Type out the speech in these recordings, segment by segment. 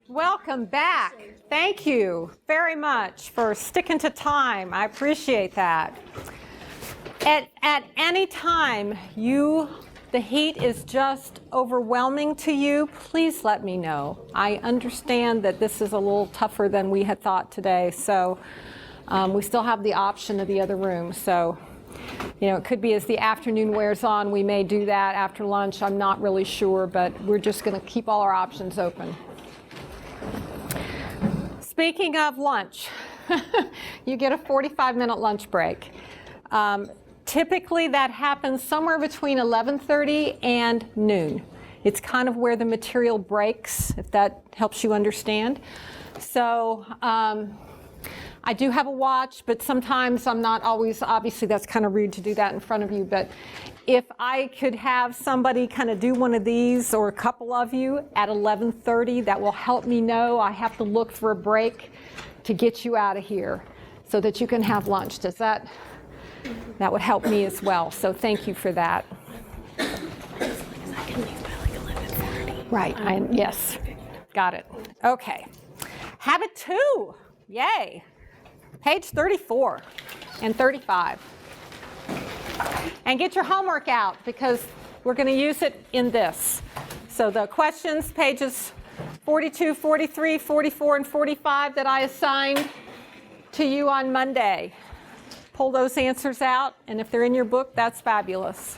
Welcome back. Thank you very much for sticking to time. I appreciate that. At any time the heat is just overwhelming to you, please let me know. I understand that this is a little tougher than we had thought today, so we still have the option of the other room. So, it could be as the afternoon wears on, we may do that after lunch. I'm not really sure, but we're just going to keep all our options open. Speaking of lunch, you get a 45-minute lunch break. Typically, that happens somewhere between 11:30 and noon. It's kind of where the material breaks, if that helps you understand. So I do have a watch, but sometimes I'm not always, obviously that's kind of rude to do that in front of you, but if I could have somebody kind of do one of these, or a couple of you, at 11:30, that will help me know I have to look for a break to get you out of here so that you can have lunch. That would help me as well, so thank you for that. As long as I can leave by like 11:30. Right, yes, got it. Okay, habit 2, yay. Page 34 and 35. And get your homework out because we're going to use it in this. So the questions, pages 42, 43, 44, and 45 that I assigned to you on Monday. Pull those answers out, and if they're in your book, that's fabulous.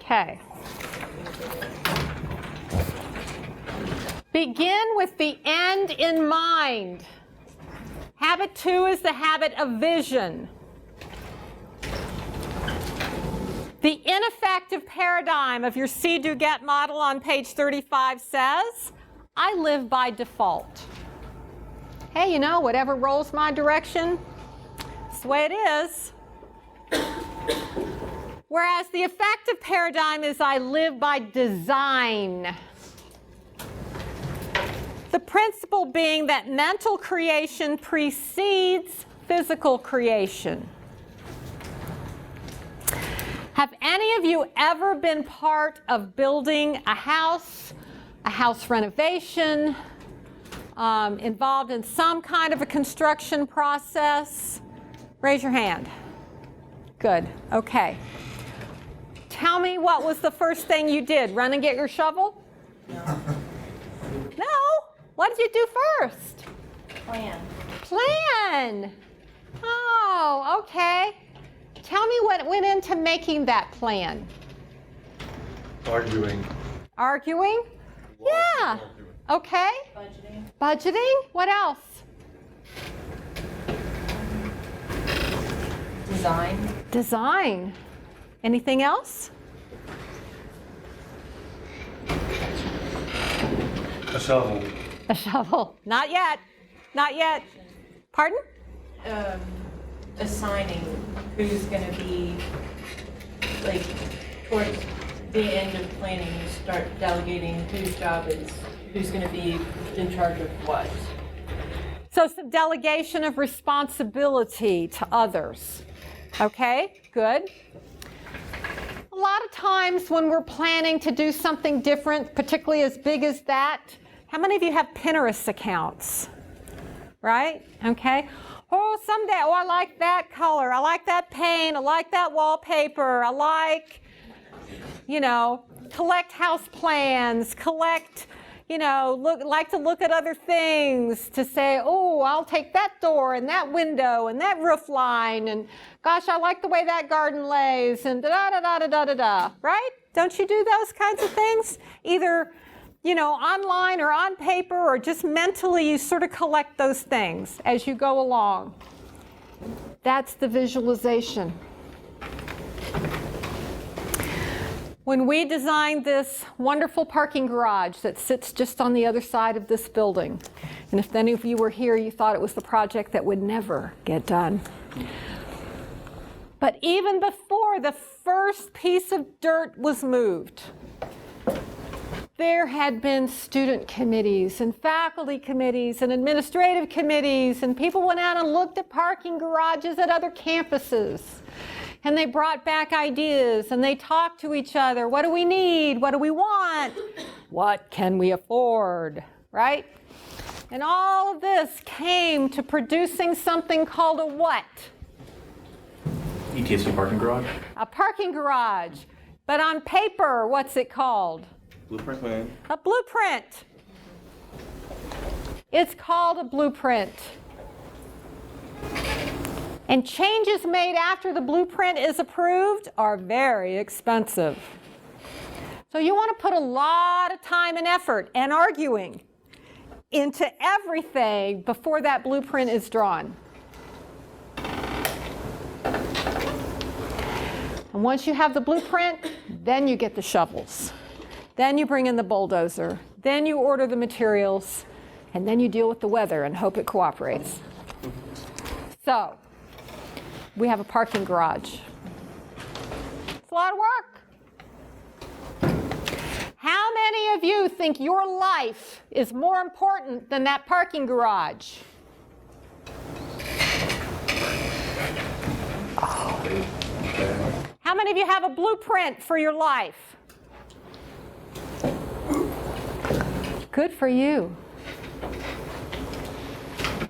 Okay. Begin with the end in mind. Habit 2 is the habit of vision. The ineffective paradigm of your see-do-get model on page 35 says, I live by default. Hey, whatever rolls my direction, that's the way it is. Whereas the effective paradigm is I live by design. The principle being that mental creation precedes physical creation. Have any of you ever been part of building a house renovation, involved in some kind of a construction process? Raise your hand. Good, okay. Tell me, what was the first thing you did? Run and get your shovel? No? What did you do first? Plan. Oh, okay. Tell me what went into making that plan. Arguing. Arguing? Yeah. Okay. Budgeting? What else? Design. Anything else? A shovel. A shovel. Not yet. Pardon? Assigning who's going to be, like, towards the end of planning, you start delegating whose job is, who's going to be in charge of what. So some delegation of responsibility to others. Okay, good. A lot of times when we're planning to do something different, particularly as big as that, how many of you have Pinterest accounts? Right? Okay. Oh, someday, I like that color. I like that paint. I like that wallpaper. I like, collect house plans, like to look at other things to say, oh, I'll take that door and that window and that roof line, and gosh, I like the way that garden lays, and da-da-da-da-da-da-da, right? Don't you do those kinds of things? Either, online or on paper, or just mentally you sort of collect those things as you go along. That's the visualization. When we designed this wonderful parking garage that sits just on the other side of this building, and if any of you were here, you thought it was the project that would never get done. But even before the first piece of dirt was moved, there had been student committees and faculty committees and administrative committees, and people went out and looked at parking garages at other campuses. and they brought back ideas, and they talked to each other. What do we need? What do we want? What can we afford, right? And all of this came to producing something called a what? ETSU parking garage? A parking garage. But on paper, what's it called? Blueprint plan. A blueprint. It's called a blueprint. And changes made after the blueprint is approved are very expensive. So you want to put a lot of time and effort and arguing into everything before that blueprint is drawn. And once you have the blueprint, then you get the shovels. Then you bring in the bulldozer. Then you order the materials. And then you deal with the weather and hope it cooperates. So, we have a parking garage. It's a lot of work. How many of you think your life is more important than that parking garage? How many of you have a blueprint for your life? Good for you.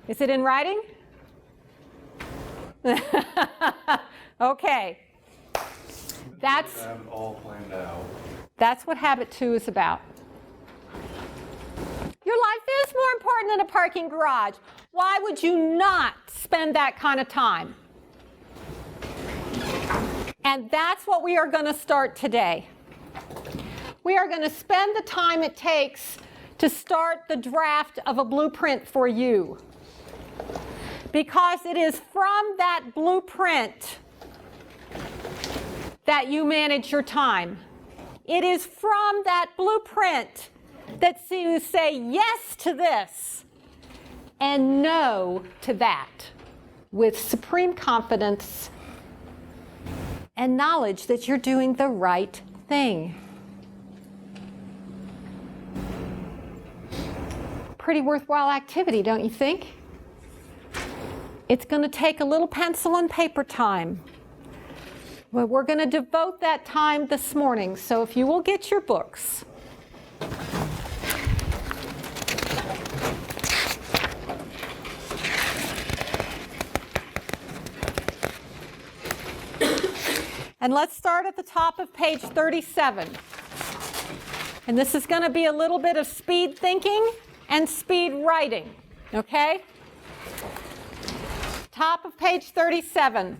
Is it in writing? Okay. That's Have it all planned out. That's what Habit 2 is about. Your life is more important than a parking garage. Why would you not spend that kind of time? And that's what we are going to start today. We are going to spend the time it takes to start the draft of a blueprint for you. Because it is from that blueprint that you manage your time. It is from that blueprint that you say yes to this and no to that with supreme confidence and knowledge that you're doing the right thing. Pretty worthwhile activity, don't you think? It's going to take a little pencil and paper time. Well, we're going to devote that time this morning, so if you will get your books. And let's start at the top of page 37. And this is going to be a little bit of speed thinking and speed writing, okay? Top of page 37.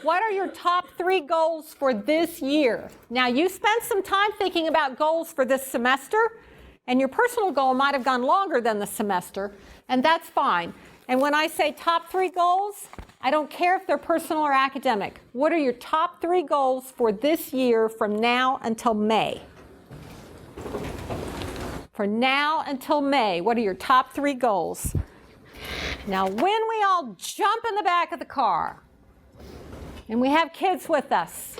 What are your top 3 goals for this year? Now, you spent some time thinking about goals for this semester, and your personal goal might have gone longer than the semester, and that's fine. And when I say top 3 goals, I don't care if they're personal or academic. What are your top 3 goals for this year from now until May? For now until May, what are your top 3 goals? Now, when we all jump in the back of the car, and we have kids with us,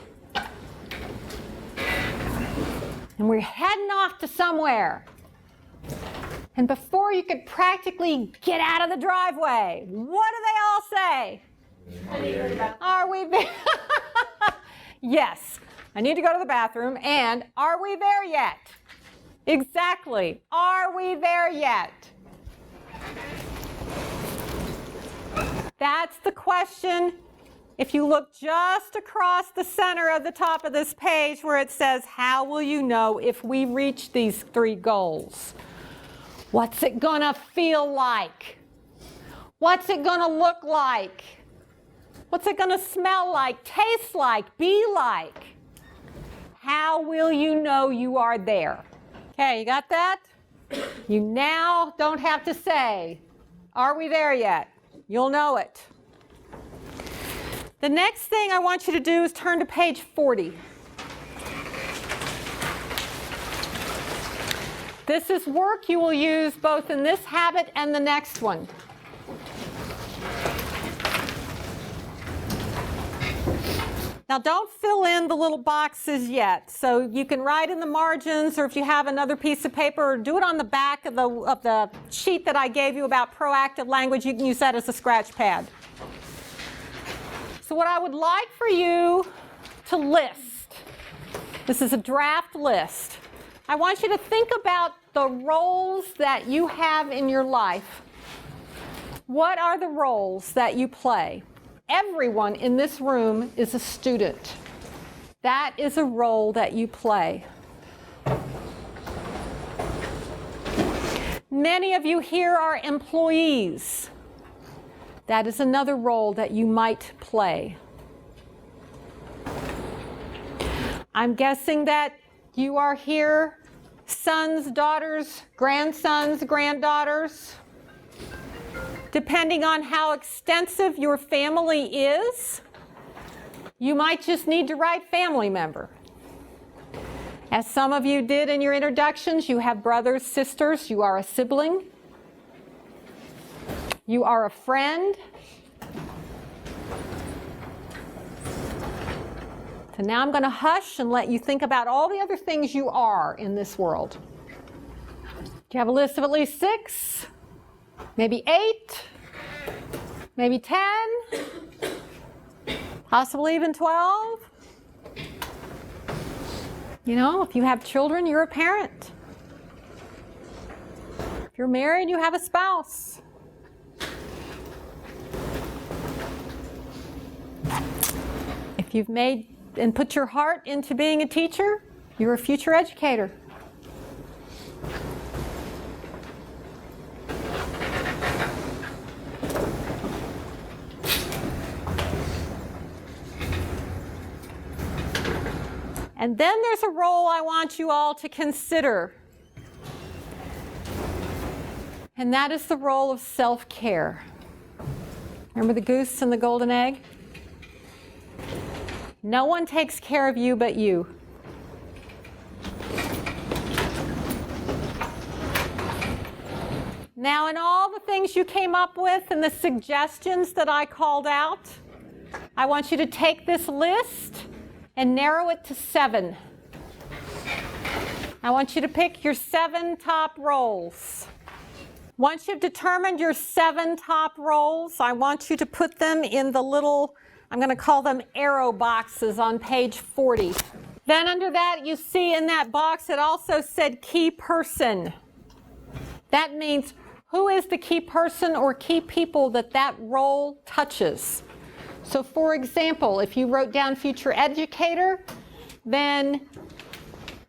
and we're heading off to somewhere, and before you could practically get out of the driveway, what do they all say? Are we there? Yes, I need to go to the bathroom, and are we there yet? Exactly. Are we there yet? That's the question. If you look just across the center of the top of this page where it says, how will you know if we reach these 3 goals? What's it gonna feel like? What's it gonna look like? What's it gonna smell like, taste like, be like? How will you know you are there? Okay, you got that? You now don't have to say, are we there yet? You'll know it. The next thing I want you to do is turn to page 40. This is work you will use both in this habit and the next one. Now don't fill in the little boxes yet. So you can write in the margins, or if you have another piece of paper, or do it on the back of the sheet that I gave you about proactive language. You can use that as a scratch pad. So what I would like for you to list, this is a draft list. I want you to think about the roles that you have in your life. What are the roles that you play? Everyone in this room is a student. That is a role that you play. Many of you here are employees. That is another role that you might play. I'm guessing that you are here, sons, daughters, grandsons, granddaughters. Depending on how extensive your family is, you might just need to write family member. As some of you did in your introductions, you have brothers, sisters, you are a sibling, you are a friend. So now I'm going to hush and let you think about all the other things you are in this world. Do you have a list of at least 6? Maybe 8? Maybe 10? Possibly even 12? You know, if you have children, you're a parent. If you're married, you have a spouse. If you've made and put your heart into being a teacher, you're a future educator. And then there's a role I want you all to consider. And that is the role of self-care. Remember the goose and the golden egg? No one takes care of you but you. Now, in all the things you came up with and the suggestions that I called out, I want you to take this list and narrow it to 7. I want you to pick your 7 top roles. Once you've determined your 7 top roles, I want you to put them in the little, I'm going to call them arrow boxes on page 40. Then under that, you see in that box, it also said key person. That means who is the key person or key people that that role touches. So for example, if you wrote down future educator, then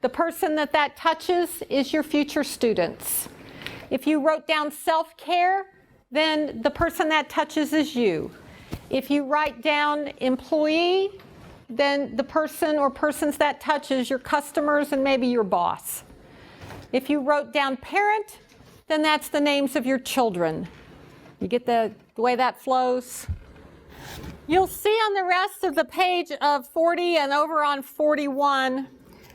the person that that touches is your future students. If you wrote down self-care, then the person that touches is you. If you write down employee, then the person or persons that touches your customers and maybe your boss. If you wrote down parent, then that's the names of your children. You get the way that flows? You'll see on the rest of the page of 40 and over on 41,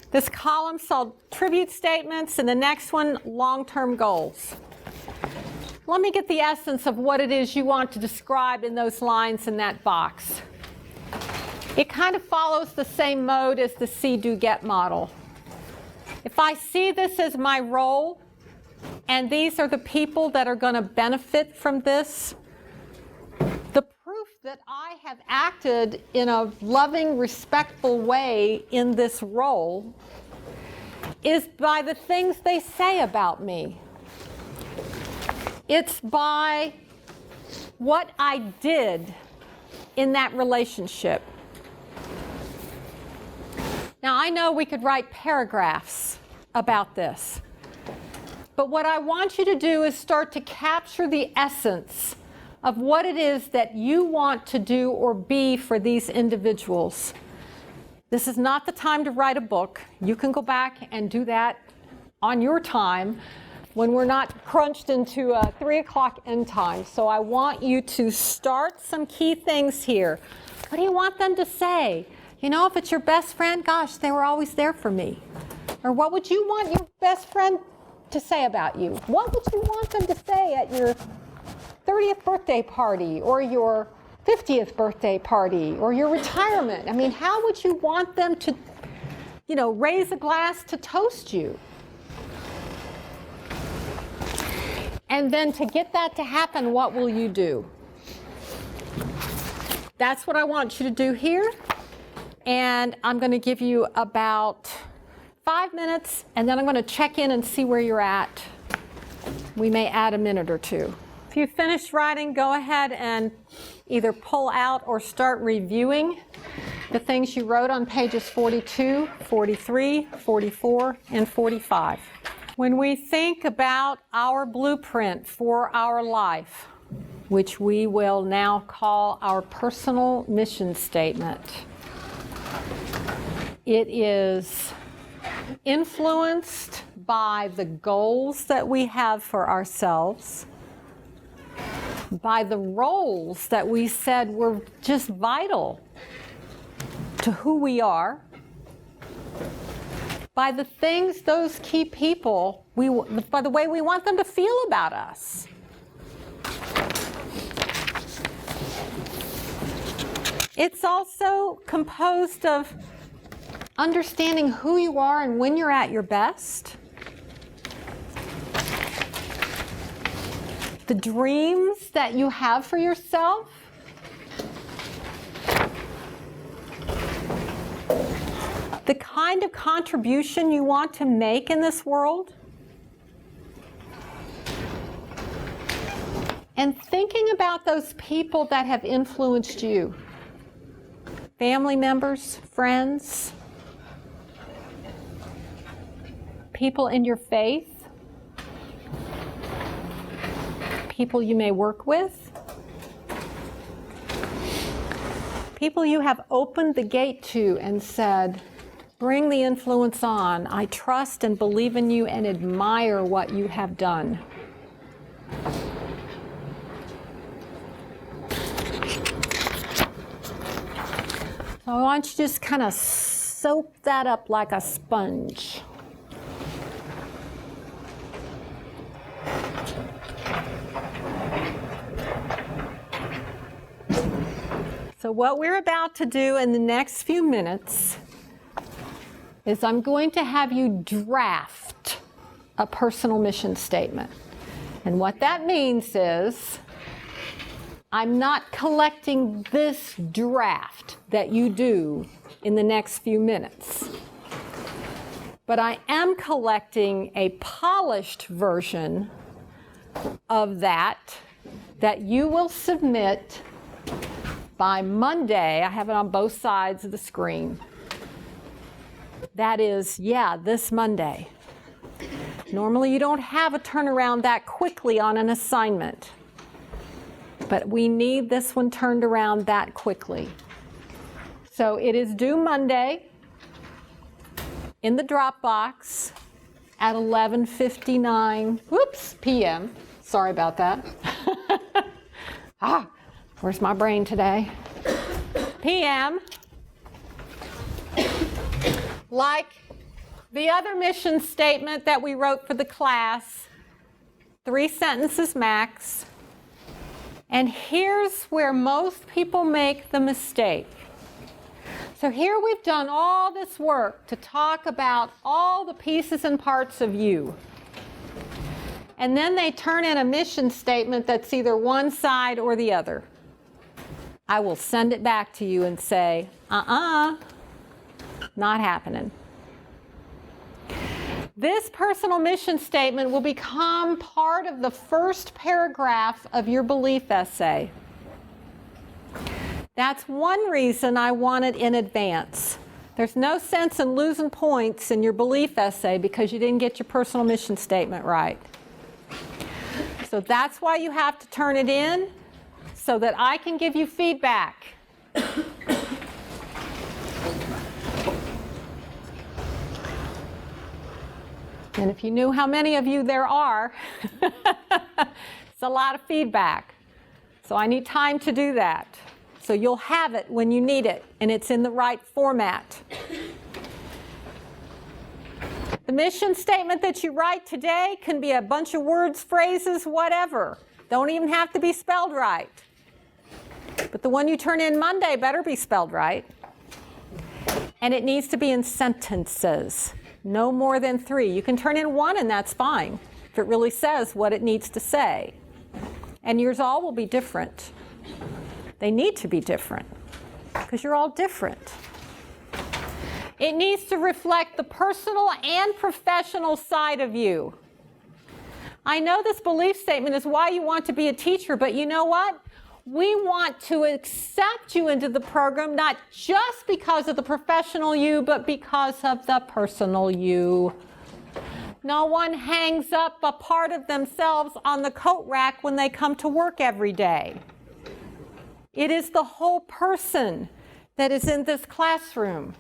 this column called tribute statements, and the next one, long-term goals. Let me get the essence of what it is you want to describe in those lines in that box. It kind of follows the same mode as the see, do, get model. If I see this as my role, and these are the people that are going to benefit from this, the proof that I have acted in a loving, respectful way in this role is by the things they say about me. It's by what I did in that relationship. Now, I know we could write paragraphs about this, but what I want you to do is start to capture the essence of what it is that you want to do or be for these individuals. This is not the time to write a book. You can go back and do that on your time when we're not crunched into a 3 o'clock end time. So I want you to start some key things here. What do you want them to say? You know, if it's your best friend, gosh, they were always there for me. Or what would you want your best friend to say about you? What would you want them to say at your 30th birthday party or your 50th birthday party or your retirement? I mean, how would you want them to, you know, raise a glass to toast you? And then to get that to happen, what will you do? that's what I want you to do here. And I'm going to give you about 5 minutes, and then I'm going to check in and see where you're at. We may add a minute or two. If you finished writing, go ahead and either pull out or start reviewing the things you wrote on pages 42, 43, 44, and 45. When we think about our blueprint for our life, which we will now call our personal mission statement, it is influenced by the goals that we have for ourselves, by the roles that we said were just vital to who we are, by the things those key people, by the way we want them to feel about us. It's also composed of understanding who you are and when you're at your best, the dreams that you have for yourself, the kind of contribution you want to make in this world, and thinking about those people that have influenced you, family members, friends, people in your faith, people you may work with, people you have opened the gate to and said, bring the influence on. I trust and believe in you and admire what you have done. So I want you to just kind of soak that up like a sponge. So what we're about to do in the next few minutes is I'm going to have you draft a personal mission statement. And what that means is I'm not collecting this draft that you do in the next few minutes, but I am collecting a polished version of that you will submit by Monday. I have it on both sides of the screen. That is, this Monday. Normally you don't have a turnaround that quickly on an assignment, but we need this one turned around that quickly. So it is due Monday in the Dropbox at 11:59 p.m. Sorry about that. Where's my brain today? p.m. Like the other mission statement that we wrote for the class, 3 sentences max. And here's where most people make the mistake. So here we've done all this work to talk about all the pieces and parts of you. And then they turn in a mission statement that's either one side or the other. I will send it back to you and say, not happening. This personal mission statement will become part of the first paragraph of your belief essay. That's one reason I want it in advance. There's no sense in losing points in your belief essay because you didn't get your personal mission statement right. So that's why you have to turn it in, so that I can give you feedback. And if you knew how many of you there are, it's a lot of feedback. So I need time to do that. So you'll have it when you need it, and it's in the right format. The mission statement that you write today can be a bunch of words, phrases, whatever. Don't even have to be spelled right. But the one you turn in Monday better be spelled right. And it needs to be in sentences, no more than 3. You can turn in 1 and that's fine, if it really says what it needs to say. And yours all will be different. They need to be different because you're all different. It needs to reflect the personal and professional side of you. I know this belief statement is why you want to be a teacher, but you know what? We want to accept you into the program, not just because of the professional you, but because of the personal you. No one hangs up a part of themselves on the coat rack when they come to work every day. It is the whole person that is in this classroom.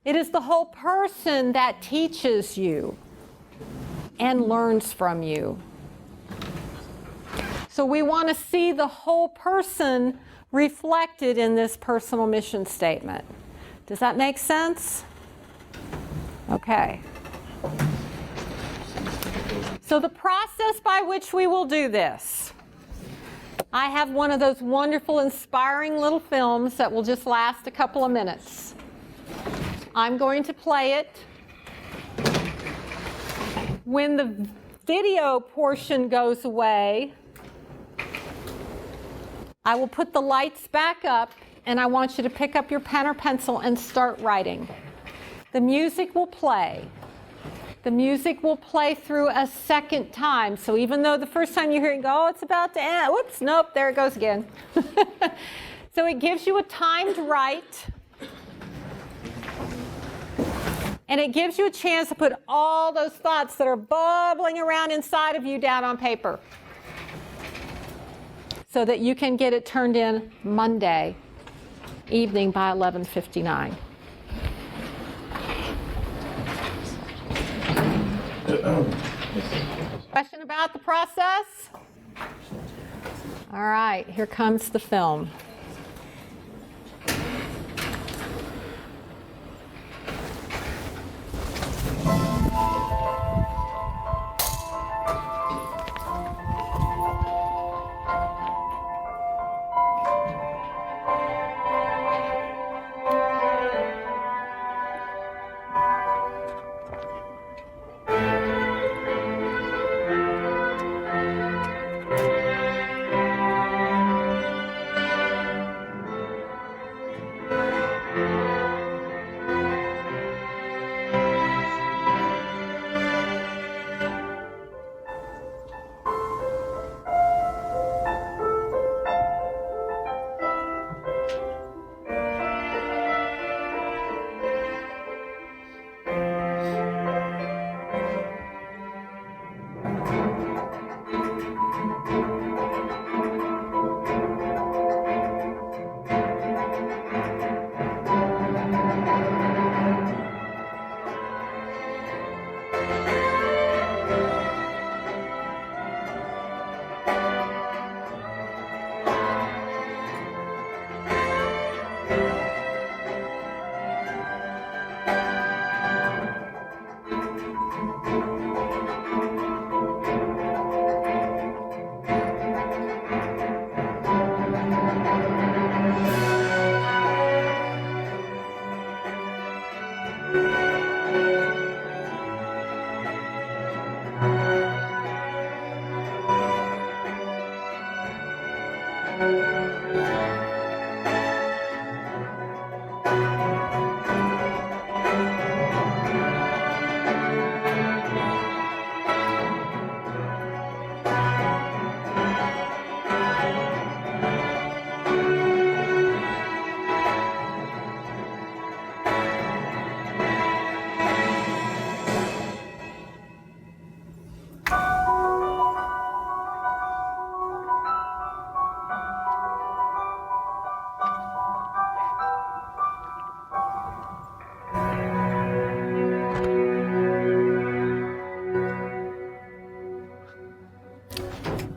It is the whole person that teaches you and learns from you. So we want to see the whole person reflected in this personal mission statement. Does that make sense? Okay. So the process by which we will do this. I have one of those wonderful, inspiring little films that will just last a couple of minutes. I'm going to play it. When the video portion goes away, I will put the lights back up, and I want you to pick up your pen or pencil and start writing. The music will play. The music will play through a second time. So even though the first time you hear it go, oh, it's about to end. Whoops, nope, there it goes again. So it gives you a time to write. And it gives you a chance to put all those thoughts that are bubbling around inside of you down on paper, so that you can get it turned in Monday evening by 11:59. Question about the process? All right, here comes the film.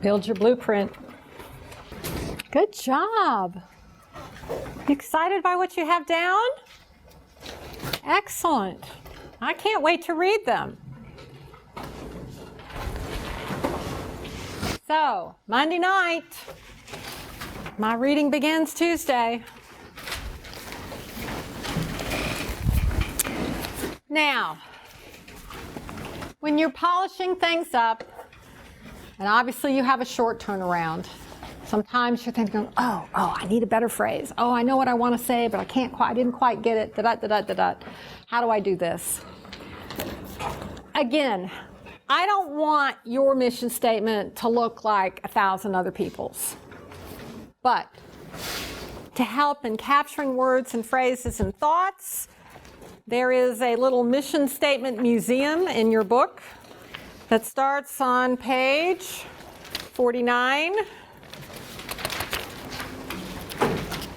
Build your blueprint. Good job. You excited by what you have down? Excellent. I can't wait to read them. So, Monday night, my reading begins Tuesday. Now, when you're polishing things up, and obviously you have a short turnaround, Sometimes you're thinking, oh, I need a better phrase. Oh, I know what I want to say, but I didn't quite get it. How do I do this? Again, I don't want your mission statement to look like 1,000 other people's. But to help in capturing words and phrases and thoughts, there is a little mission statement museum in your book that starts on page 49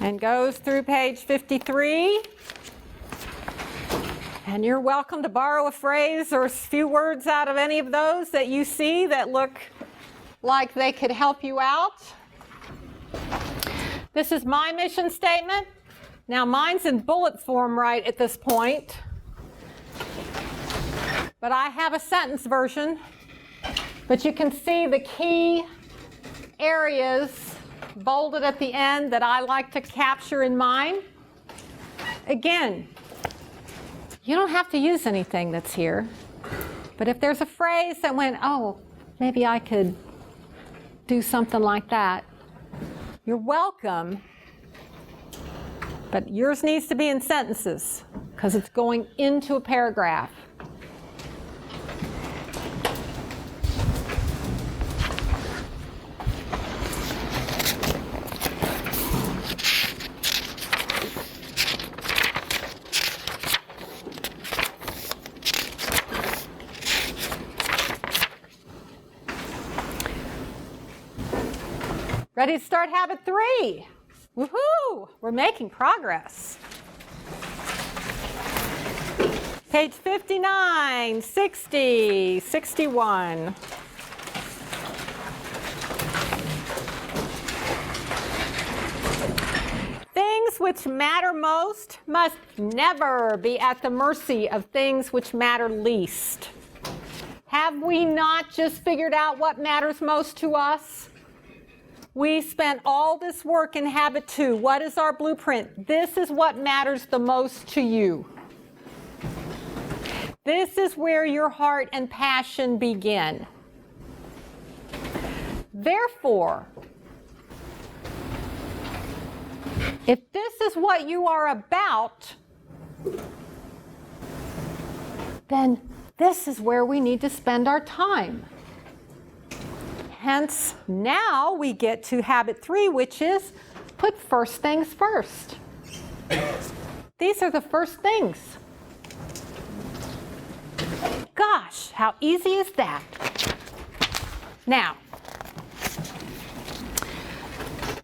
and goes through page 53. And you're welcome to borrow a phrase or a few words out of any of those that you see that look like they could help you out. This is my mission statement. Now mine's in bullet form right at this point, but I have a sentence version. But you can see the key areas bolded at the end that I like to capture in mine. Again, you don't have to use anything that's here, but if there's a phrase that went, oh, maybe I could do something like that, you're welcome, but yours needs to be in sentences because it's going into a paragraph. Ready to start habit 3. Woohoo! We're making progress. Page 59, 60, 61. Things which matter most must never be at the mercy of things which matter least. Have we not just figured out what matters most to us? We spent all this work in habit 2. What is our blueprint? This is what matters the most to you. This is where your heart and passion begin. Therefore, if this is what you are about, then this is where we need to spend our time. Hence, now we get to habit 3, which is put first things first. These are the first things. Gosh, how easy is that? Now,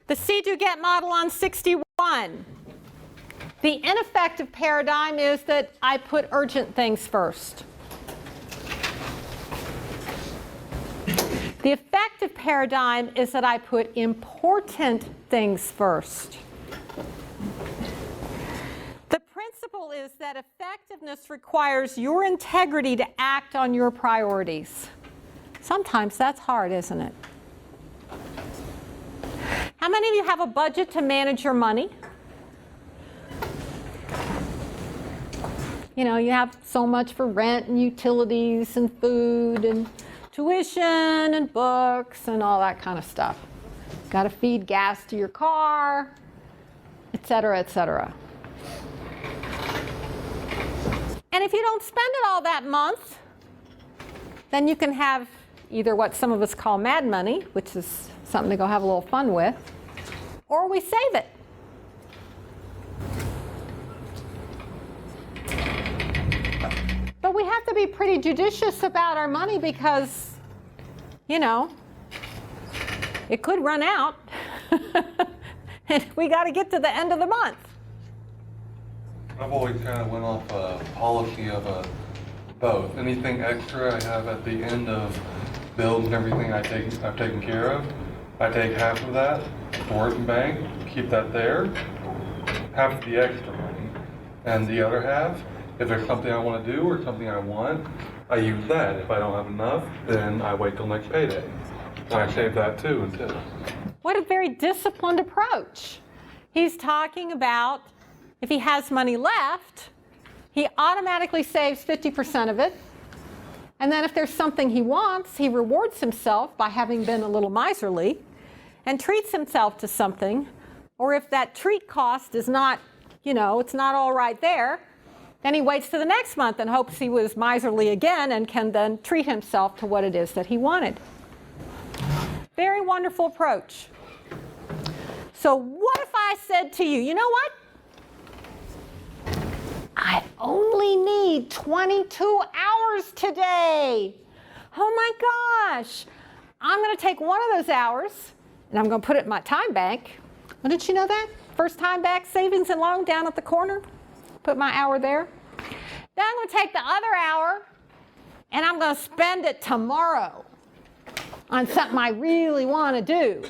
the see-do-get model on 61. The ineffective paradigm is that I put urgent things first. The effective paradigm is that I put important things first. The principle is that effectiveness requires your integrity to act on your priorities. Sometimes that's hard, isn't it? How many of you have a budget to manage your money? You know, you have so much for rent and utilities and food and tuition and books and all that kind of stuff. Got to feed gas to your car, et cetera, et cetera. And if you don't spend it all that month, then you can have either what some of us call mad money, which is something to go have a little fun with, or we save it. But we have to be pretty judicious about our money because, you know, it could run out and we got to get to the end of the month. I've always kind of went off a policy of both. Anything extra I have at the end of bills and everything I've taken care of, I take half of that, store it in bank, keep that there, half of the extra money, and the other half, if there's something I want to do or something I want, I use that. If I don't have enough, then I wait till next payday. And I save that too until. What a very disciplined approach. He's talking about if he has money left, he automatically saves 50% of it. And then if there's something he wants, he rewards himself by having been a little miserly. and treats himself to something, or if that treat cost is not, it's not all right there, then he waits to the next month and hopes he was miserly again and can then treat himself to what it is that he wanted. Very wonderful approach. So what if I said to you, you know what? I only need 22 hours today. Oh my gosh. I'm going to take one of those hours and I'm going to put it in my time bank. Well, didn't you know that? First time back savings and loan down at the corner. Put my hour there. Then I'm going to take the other hour and I'm going to spend it tomorrow on something I really want to do.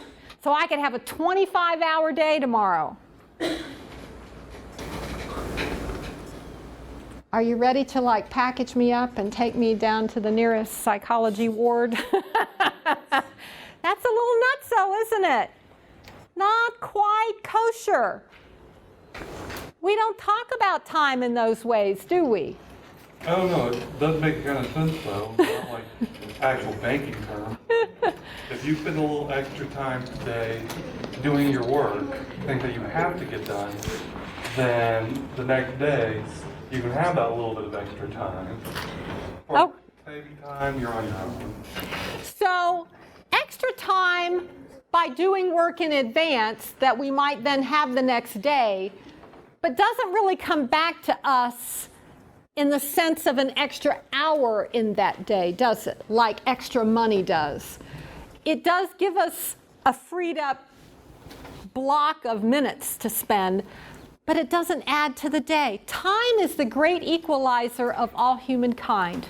So I can have a 25-hour day tomorrow. Are you ready to package me up and take me down to the nearest psychology ward? That's a little nutso, isn't it? Not quite kosher. We don't talk about time in those ways, do we? I don't know, it does make kind of sense though, not like actual banking term. If you spend a little extra time today doing your work, things that you have to get done, then the next day you can have that little bit of extra time. For saving time, you're on your own. So extra time by doing work in advance that we might then have the next day, but doesn't really come back to us in the sense of an extra hour in that day, does it? Like extra money does. It does give us a freed up block of minutes to spend, but it doesn't add to the day. Time is the great equalizer of all humankind.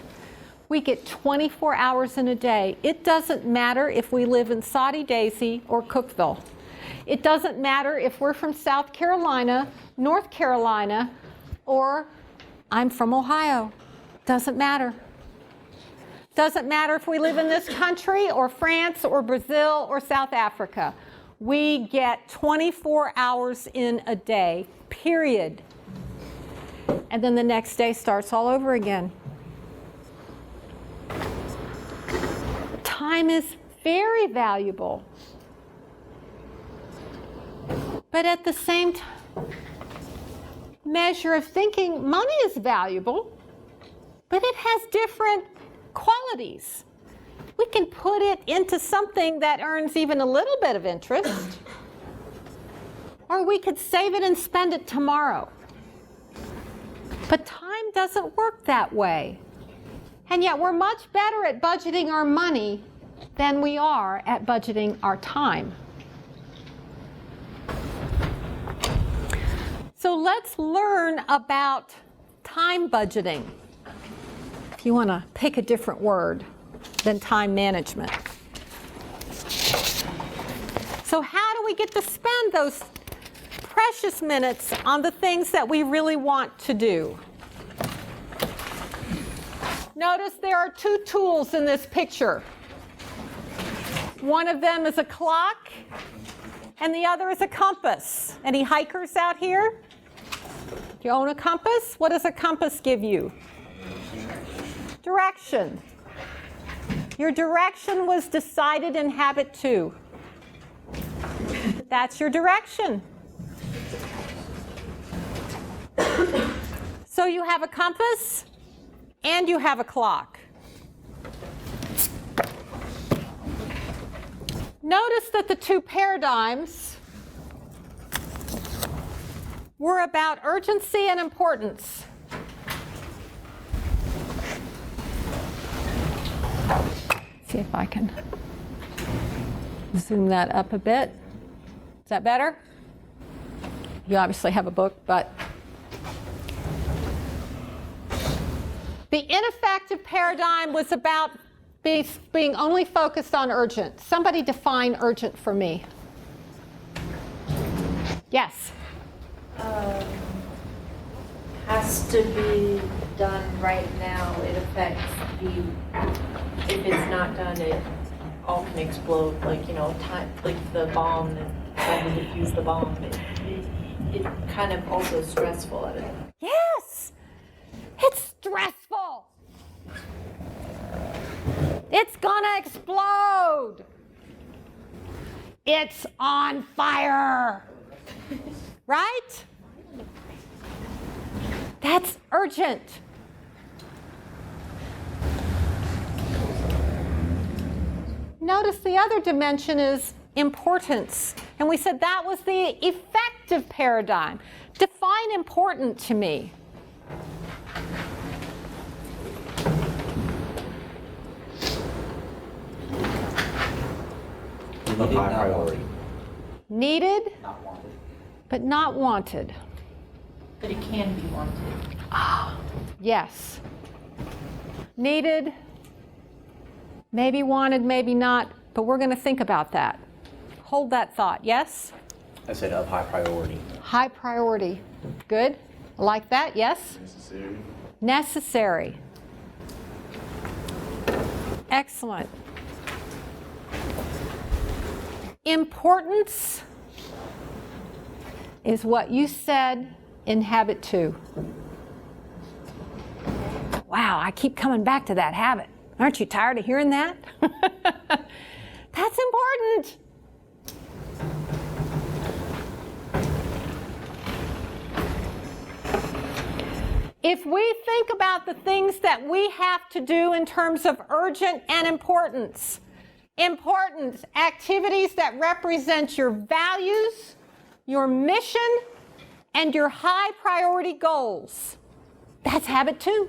We get 24 hours in a day. It doesn't matter if we live in Saudi Daisy or Cookville. It doesn't matter if we're from South Carolina, North Carolina, or I'm from Ohio. Doesn't matter. Doesn't matter if we live in this country or France or Brazil or South Africa. We get 24 hours in a day, period. And then the next day starts all over again. Time is very valuable. But at the same measure of thinking, money is valuable, but it has different qualities. We can put it into something that earns even a little bit of interest, or we could save it and spend it tomorrow. But time doesn't work that way. And yet we're much better at budgeting our money than we are at budgeting our time. So let's learn about time budgeting, if you want to pick a different word than time management. So how do we get to spend those precious minutes on the things that we really want to do? Notice there are two tools in this picture. One of them is a clock, and the other is a compass. Any hikers out here? Do you own a compass? What does a compass give you? Direction. Your direction was decided in habit 2. That's your direction. So you have a compass and you have a clock. Notice that the two paradigms were about urgency and importance. See if I can zoom that up a bit. Is that better? You obviously have a book, but the ineffective paradigm was about being only focused on urgent. Somebody define urgent for me. Yes? Has to be done right now. It affects if it's not done, it all can explode. Time, like the bomb and trying to defuse the bomb. It kind of also is stressful at it. Yes! It's stressful. It's gonna explode. It's on fire. Right? That's urgent. Notice the other dimension is importance. And we said that was the effective paradigm. Define important to me. Of high priority. Needed, Not wanted. but not wanted. But it can be wanted. Yes. Needed, maybe wanted, maybe not, but we're going to think about that. Hold that thought, yes? I said of high priority. High priority. Good. I like that, yes? Necessary. Necessary. Excellent. Importance is what you said in habit 2. Wow, I keep coming back to that habit. Aren't you tired of hearing that? That's important. If we think about the things that we have to do in terms of urgent and importance, activities that represent your values, your mission, and your high priority goals. That's habit 2.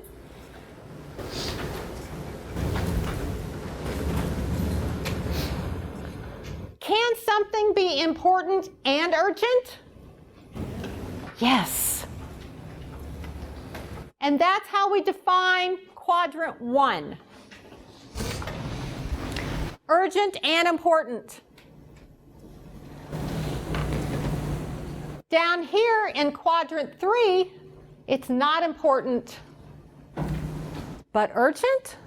Can something be important and urgent? Yes. And that's how we define quadrant 1. Urgent and important. Down here in quadrant 3, it's not important, but urgent?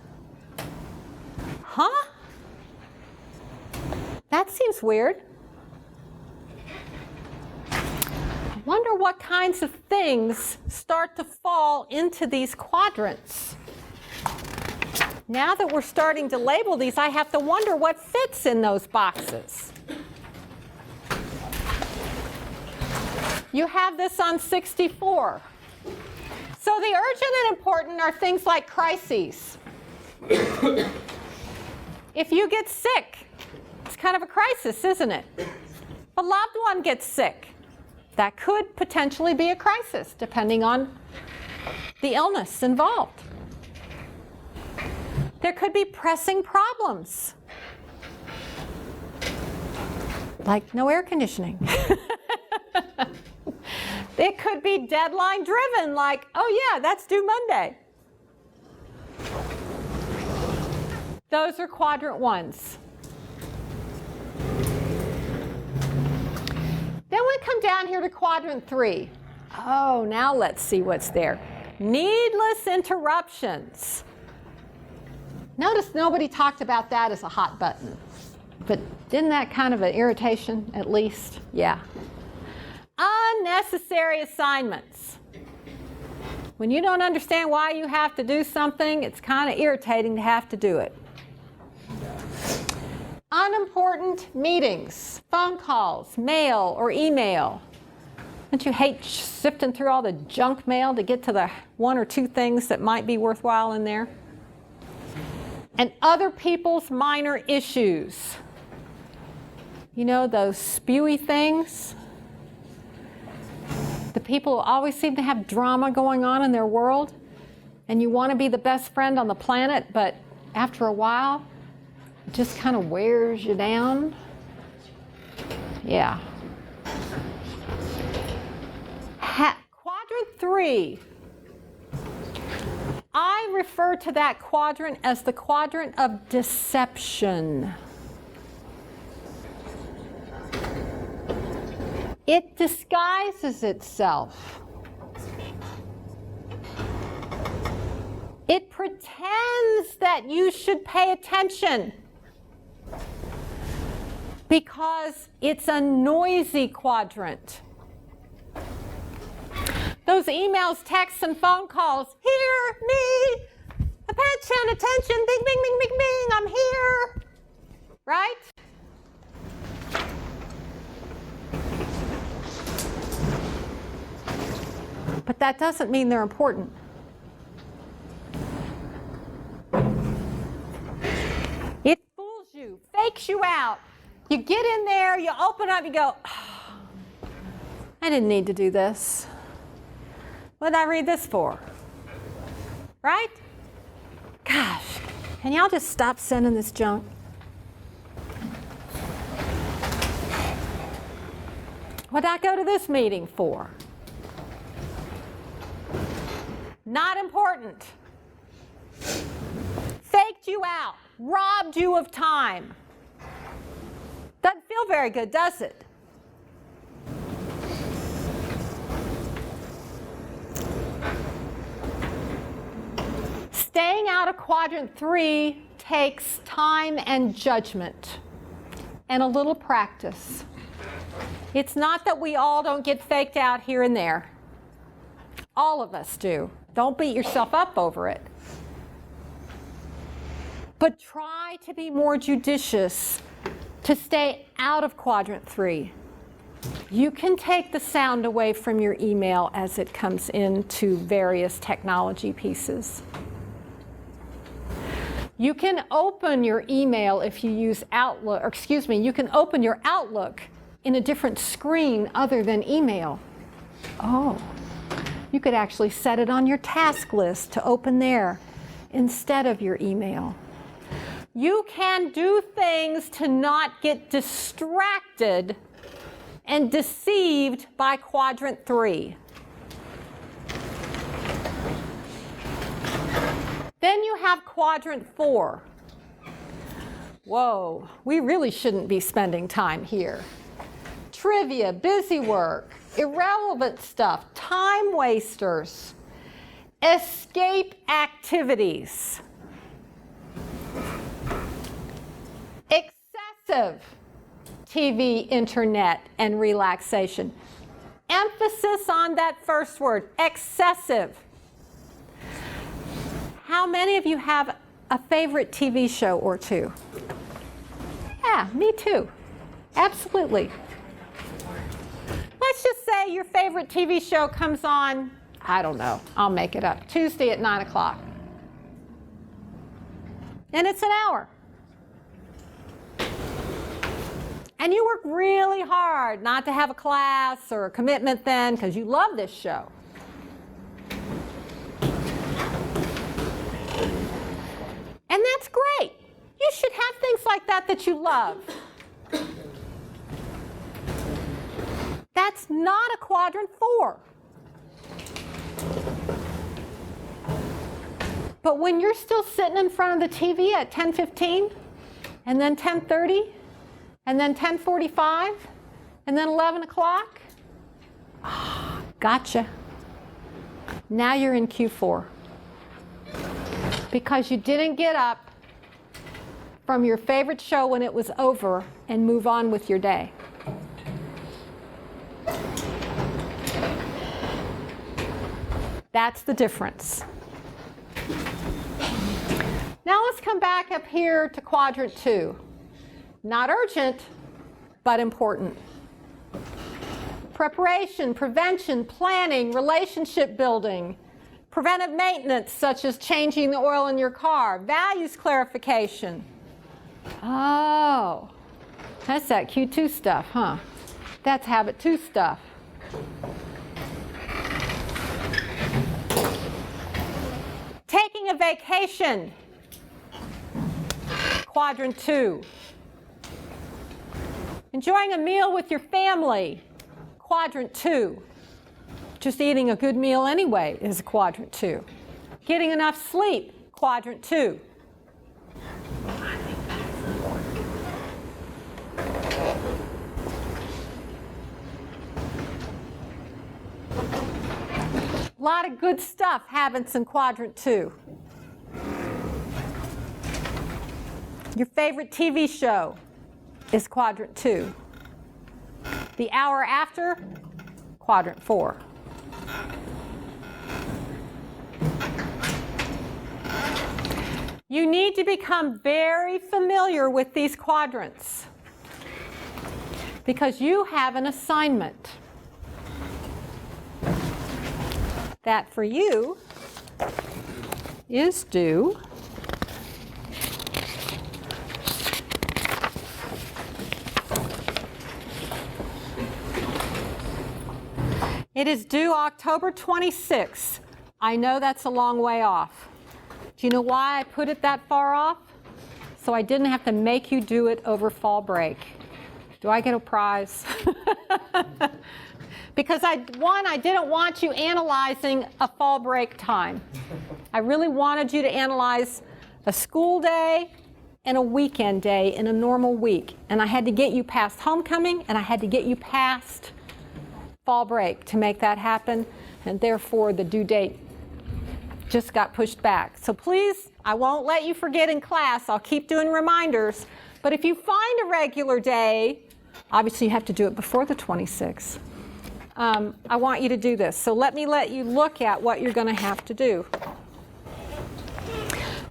Huh? That seems weird. I wonder what kinds of things start to fall into these quadrants. Now that we're starting to label these, I have to wonder what fits in those boxes. You have this on 64. So the urgent and important are things like crises. If you get sick, it's kind of a crisis, isn't it? A loved one gets sick. That could potentially be a crisis, depending on the illness involved. There could be pressing problems, like no air conditioning. It could be deadline driven, like, oh yeah, that's due Monday. Those are quadrant 1s. Then we come down here to quadrant 3. Oh, now let's see what's there. Needless interruptions. Notice nobody talked about that as a hot button. But isn't that kind of an irritation, at least? Yeah. Unnecessary assignments. When you don't understand why you have to do something, it's kind of irritating to have to do it. Unimportant meetings, phone calls, mail, or email. Don't you hate sifting through all the junk mail to get to the 1 or 2 things that might be worthwhile in there? And other people's minor issues. You know, those spewy things? The people who always seem to have drama going on in their world, and you want to be the best friend on the planet, but after a while, it just kind of wears you down. Yeah. Quadrant 3. I refer to that quadrant as the quadrant of deception. It disguises itself. It pretends that you should pay attention because it's a noisy quadrant. Those emails, texts, and phone calls, hear me, attention, bing, bing, bing, bing, bing, I'm here, right? But that doesn't mean they're important. It fools you, fakes you out. You get in there, you open up, you go, oh, I didn't need to do this. What did I read this for? Right? Gosh, can y'all just stop sending this junk? What did I go to this meeting for? Not important. Faked you out, robbed you of time. Doesn't feel very good, does it? Staying out of quadrant 3 takes time and judgment and a little practice. It's not that we all don't get faked out here and there. All of us do. Don't beat yourself up over it. But try to be more judicious to stay out of quadrant 3. You can take the sound away from your email as it comes into various technology pieces. You can open your email if you use Outlook, or excuse me, you can open your Outlook in a different screen other than email. Oh, you could actually set it on your task list to open there instead of your email. You can do things to not get distracted and deceived by quadrant 3. Then you have quadrant 4. Whoa, we really shouldn't be spending time here. Trivia, busy work, irrelevant stuff, time wasters, escape activities, excessive TV, internet, and relaxation. Emphasis on that first word, excessive. How many of you have a favorite TV show or two? Yeah, me too. Absolutely. Let's just say your favorite TV show comes on, I don't know, I'll make it up, Tuesday at 9 o'clock. And it's an hour. And you work really hard not to have a class or a commitment then because you love this show. And that's great. You should have things like that that you love. That's not a quadrant 4. But when you're still sitting in front of the TV at 10:15, and then 10:30, and then 10:45, and then 11 o'clock, gotcha. Now you're in Q4. Because you didn't get up from your favorite show when it was over and move on with your day. That's the difference. Now let's come back up here to quadrant 2. Not urgent, but important. Preparation, prevention, planning, relationship building, preventive maintenance, such as changing the oil in your car, values clarification. Oh, that's that Q2 stuff, huh? That's habit 2 stuff. Taking a vacation, quadrant 2. Enjoying a meal with your family, quadrant 2. Just eating a good meal anyway is quadrant 2. Getting enough sleep, quadrant 2. A lot of good stuff happens in quadrant 2. Your favorite TV show is quadrant 2. The hour after, quadrant 4. You need to become very familiar with these quadrants because you have an assignment. that for you is due It is due October 26th. I know that's a long way off. Do you know why I put it that far off? So I didn't have to make you do it over fall break. Do I get a prize? Because I didn't want you analyzing a fall break time. I really wanted you to analyze a school day and a weekend day in a normal week. And I had to get you past homecoming, and I had to get you past fall break to make that happen, and therefore the due date just got pushed back. So please, I won't let you forget in class. I'll keep doing reminders. But if you find a regular day, obviously you have to do it before the 26th. I want you to do this. So let you look at what you're going to have to do.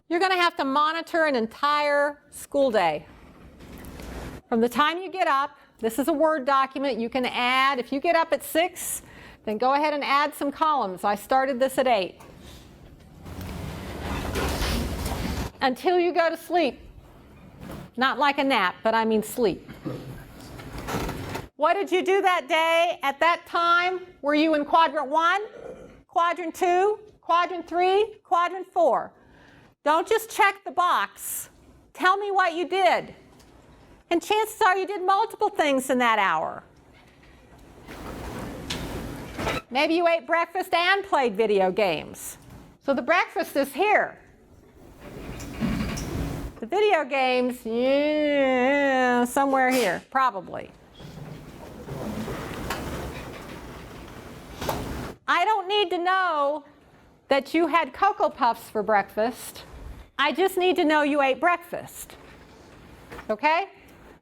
You're going to have to monitor an entire school day. From the time you get up, this is a Word document. You can add, if you get up at 6, then go ahead and add some columns. I started this at 8. Until you go to sleep. Not like a nap, but I mean sleep. What did you do that day at that time? Were you in quadrant 1, quadrant 2, quadrant 3, quadrant 4? Don't just check the box. Tell me what you did. And chances are you did multiple things in that hour. Maybe you ate breakfast and played video games. So the breakfast is here. The video games, yeah, somewhere here, probably. I don't need to know that you had Cocoa Puffs for breakfast. I just need to know you ate breakfast. Okay?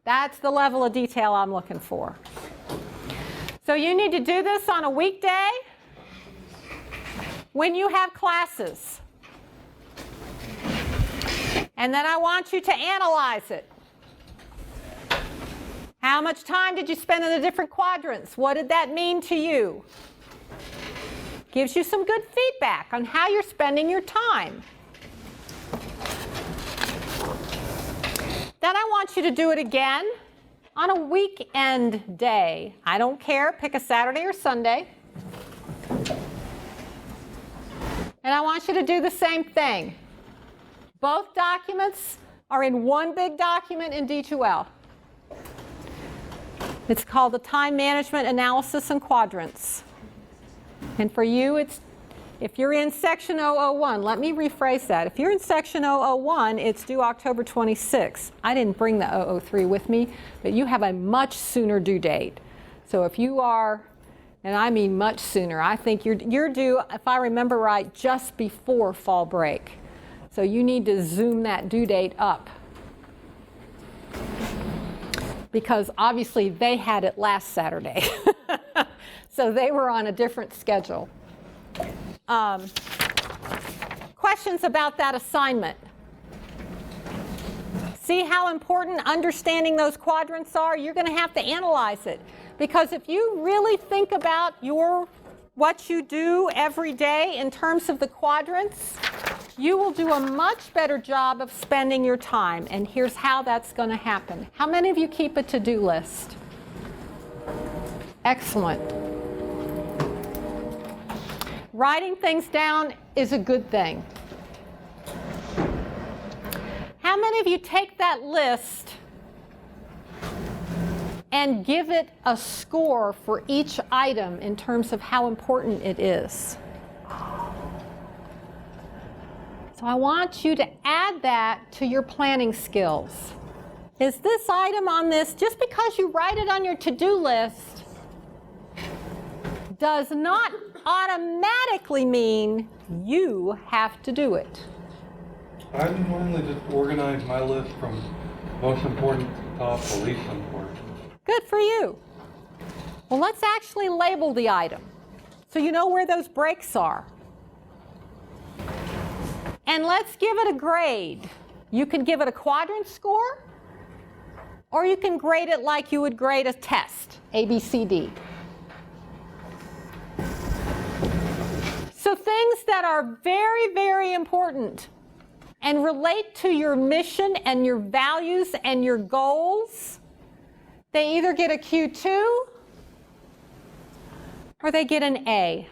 That's the level of detail I'm looking for. So you need to do this on a weekday when you have classes. And then I want you to analyze it. How much time did you spend in the different quadrants? What did that mean to you? Gives you some good feedback on how you're spending your time. Then I want you to do it again on a weekend day. I don't care, pick a Saturday or Sunday. And I want you to do the same thing. Both documents are in one big document in D2L. It's called the Time Management Analysis and Quadrants. And for you, if you're in section 001, let me rephrase that. If you're in section 001, it's due October 26th. I didn't bring the 003 with me, but you have a much sooner due date. So if you are, and I mean much sooner, I think you're due, if I remember right, just before fall break. So you need to zoom that due date up. Because obviously they had it last Saturday. So they were on a different schedule. Questions about that assignment? See how important understanding those quadrants are? You're going to have to analyze it. Because if you really think about what you do every day in terms of the quadrants, you will do a much better job of spending your time. And here's how that's going to happen. How many of you keep a to-do list? Excellent. Writing things down is a good thing. How many of you take that list and give it a score for each item in terms of how important it is? So I want you to add that to your planning skills. Is this item on this, just because you write it on your to-do list, does not automatically mean you have to do it. I normally just organize my list from most important to top to least important. Good for you. Well, let's actually label the item so you know where those breaks are. And let's give it a grade. You can give it a quadrant score, or you can grade it like you would grade a test, A, B, C, D. So things that are very, very important and relate to your mission and your values and your goals, they either get a Q2 or they get an A.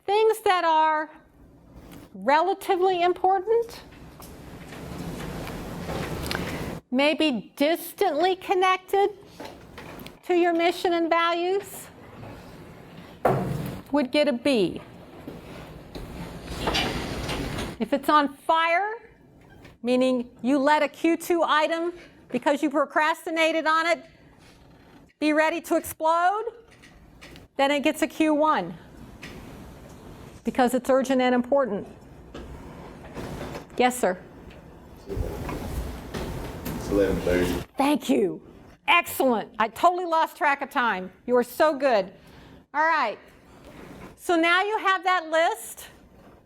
Things that are relatively important, maybe distantly connected to your mission and values, would get a B. If it's on fire, meaning you let a Q2 item because you procrastinated on it be ready to explode, then it gets a Q1 because it's urgent and important. Yes, sir. It's 11:30. Thank you. Excellent. I totally lost track of time. You are so good. All right. So now you have that list.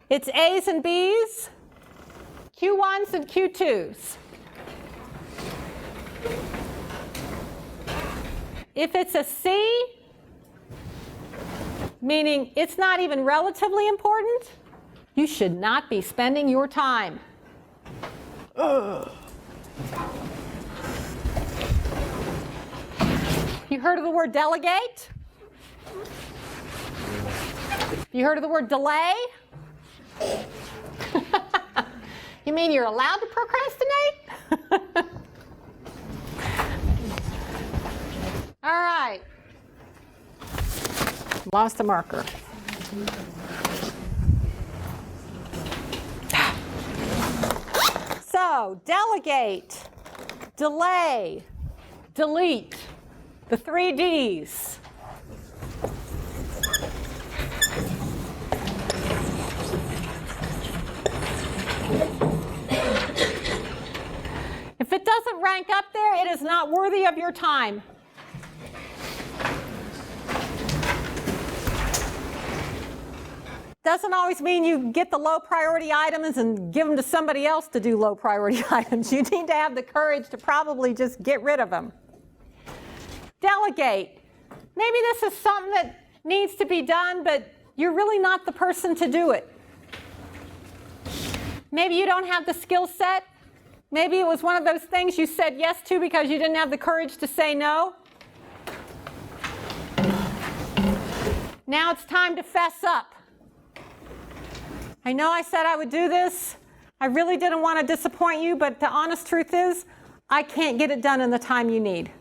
It's A's and B's, Q1s and Q2s. If it's a C, meaning it's not even relatively important, you should not be spending your time. Ugh. You heard of the word delegate? You heard of the word delay? You mean you're allowed to procrastinate? All right. Lost a marker. So, delegate, delay, delete, the 3 Ds. If it doesn't rank up there, it is not worthy of your time. Doesn't always mean you get the low priority items and give them to somebody else to do low priority items. You need to have the courage to probably just get rid of them. Delegate. Maybe this is something that needs to be done, but you're really not the person to do it. Maybe you don't have the skill set. Maybe it was one of those things you said yes to because you didn't have the courage to say no. Now it's time to fess up. I know I said I would do this. I really didn't want to disappoint you, but the honest truth is, I can't get it done in the time you need.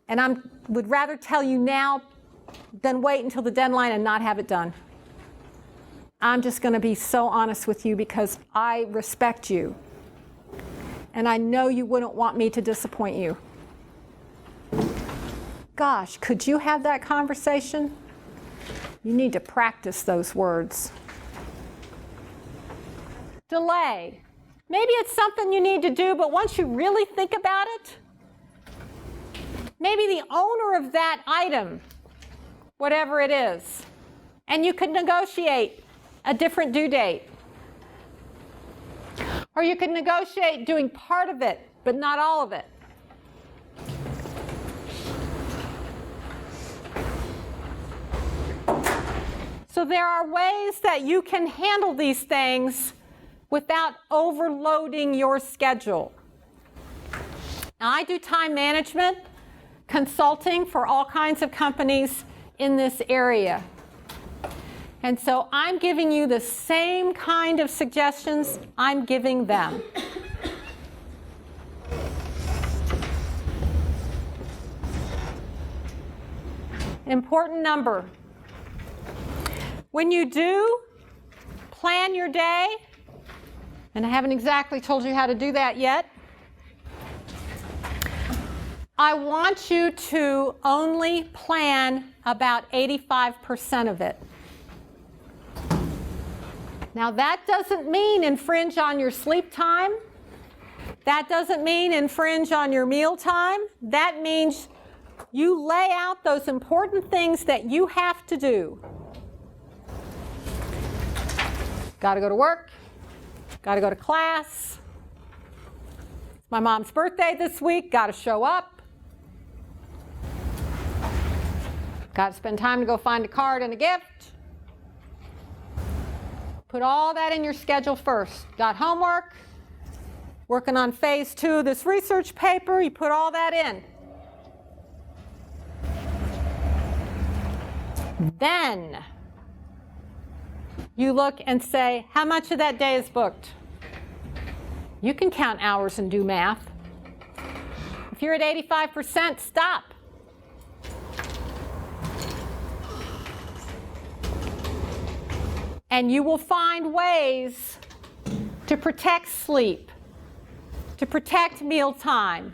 And I would rather tell you now than wait until the deadline and not have it done. I'm just going to be so honest with you because I respect you. And I know you wouldn't want me to disappoint you. Gosh, could you have that conversation? You need to practice those words. Delay. Maybe it's something you need to do, but once you really think about it, maybe the owner of that item, whatever it is, and you could negotiate a different due date. Or you could negotiate doing part of it, but not all of it. So there are ways that you can handle these things without overloading your schedule. Now, I do time management consulting for all kinds of companies in this area. And so I'm giving you the same kind of suggestions I'm giving them. Important number. When you do plan your day, and I haven't exactly told you how to do that yet, I want you to only plan about 85% of it. Now that doesn't mean infringe on your sleep time. That doesn't mean infringe on your meal time. That means you lay out those important things that you have to do. Got to go to work. Got to go to class. It's my mom's birthday this week. Got to show up. Got to spend time to go find a card and a gift. Put all that in your schedule first. Got homework, working on phase 2 of this research paper, you put all that in. Then you look and say, how much of that day is booked? You can count hours and do math. If you're at 85%, stop. And you will find ways to protect sleep, to protect meal time,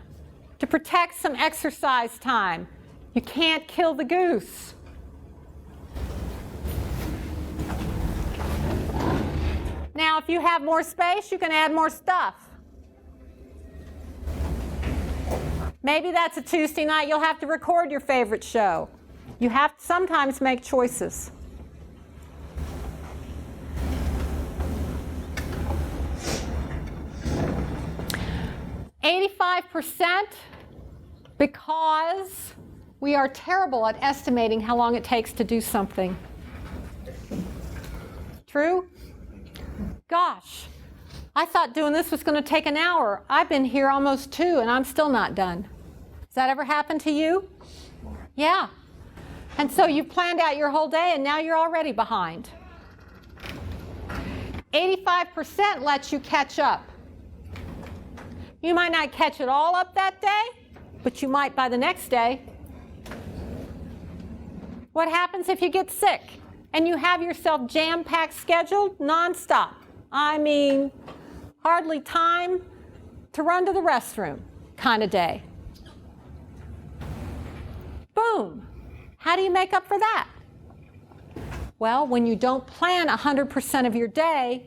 to protect some exercise time. You can't kill the goose. Now, if you have more space, you can add more stuff. Maybe that's a Tuesday night. You'll have to record your favorite show. You have to sometimes make choices. %, because we are terrible at estimating how long it takes to do something. True? Gosh, I thought doing this was going to take an hour. I've been here almost 2 and I'm still not done. Has that ever happened to you? Yeah. And so you've planned out your whole day and now you're already behind. 85% lets you catch up. You might not catch it all up that day, but you might by the next day. What happens if you get sick and you have yourself jam-packed scheduled nonstop? I mean, hardly time to run to the restroom kind of day. Boom. How do you make up for that? Well, when you don't plan 100% of your day,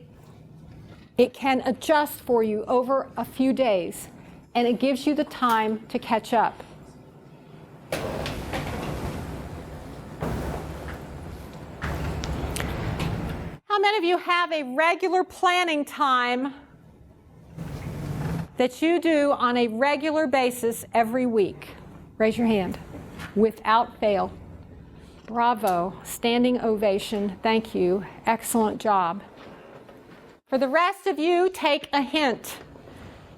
it can adjust for you over a few days, and it gives you the time to catch up. How many of you have a regular planning time that you do on a regular basis every week? Raise your hand. Without fail. Bravo. Standing ovation. Thank you. Excellent job. For the rest of you, take a hint.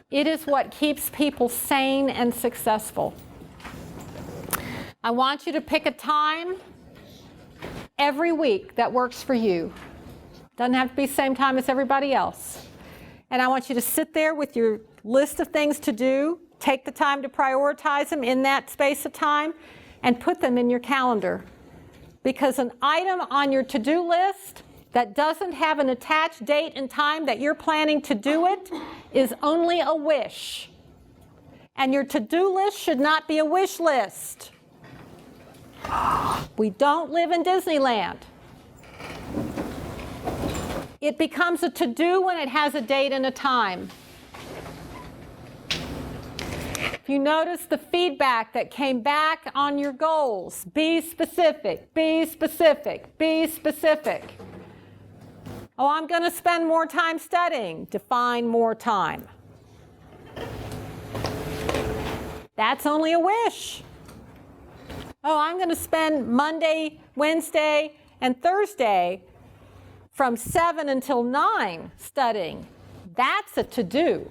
It is what keeps people sane and successful. I want you to pick a time every week that works for you. Doesn't have to be the same time as everybody else. And I want you to sit there with your list of things to do, take the time to prioritize them in that space of time, and put them in your calendar. Because an item on your to-do list that doesn't have an attached date and time that you're planning to do it is only a wish. And your to-do list should not be a wish list. We don't live in Disneyland. It becomes a to-do when it has a date and a time. If you notice the feedback that came back on your goals, be specific, be specific, be specific. Oh, I'm going to spend more time studying. Define more time. That's only a wish. Oh, I'm going to spend Monday, Wednesday, and Thursday from 7 until 9 studying. That's a to-do.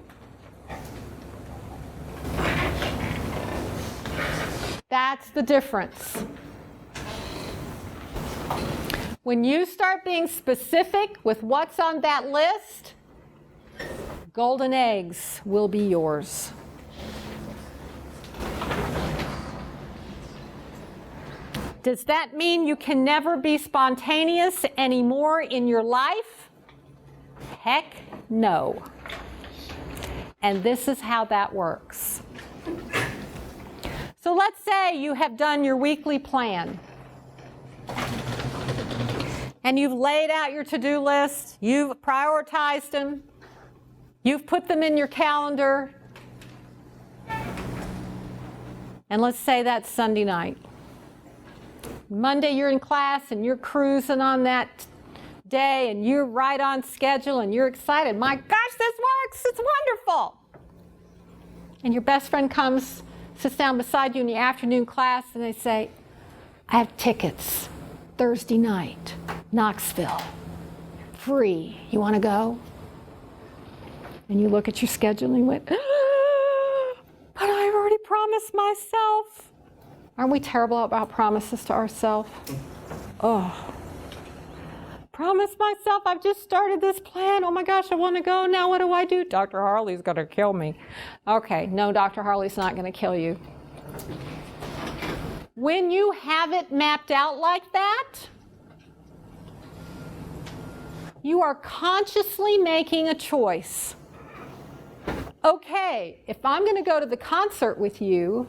That's the difference. When you start being specific with what's on that list, golden eggs will be yours. Does that mean you can never be spontaneous anymore in your life? Heck no. And this is how that works. So let's say you have done your weekly plan. And you've laid out your to-do list, you've prioritized them, you've put them in your calendar. And let's say that's Sunday night. Monday you're in class and you're cruising on that day and you're right on schedule and you're excited. My gosh, this works, it's wonderful. And your best friend comes, sits down beside you in the afternoon class and they say, I have tickets, Thursday night, Knoxville, free. You want to go? And you look at your schedule and you went, but I've already promised myself. Aren't we terrible about promises to ourselves? Oh. Promise myself, I've just started this plan. Oh my gosh, I want to go. Now what do I do? Dr. Harley's going to kill me. Okay, no, Dr. Harley's not going to kill you. When you have it mapped out like that, you are consciously making a choice. Okay, if I'm going to go to the concert with you,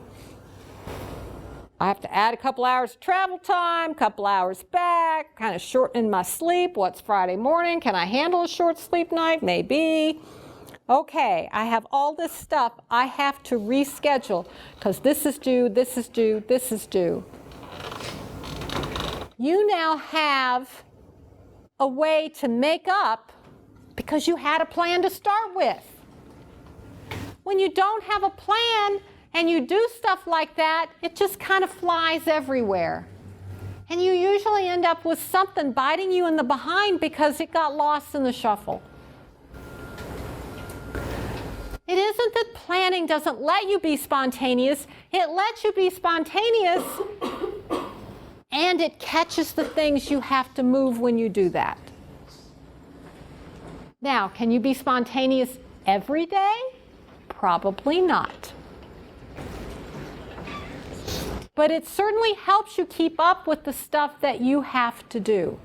I have to add a couple hours of travel time, couple hours back, kind of shortening my sleep. What's Friday morning? Can I handle a short sleep night? Maybe. Okay, I have all this stuff I have to reschedule because this is due, this is due, this is due. You now have a way to make up because you had a plan to start with. When you don't have a plan, and you do stuff like that, it just kind of flies everywhere. And you usually end up with something biting you in the behind because it got lost in the shuffle. It isn't that planning doesn't let you be spontaneous. It lets you be spontaneous, and it catches the things you have to move when you do that. Now, can you be spontaneous every day? Probably not. But it certainly helps you keep up with the stuff that you have to do.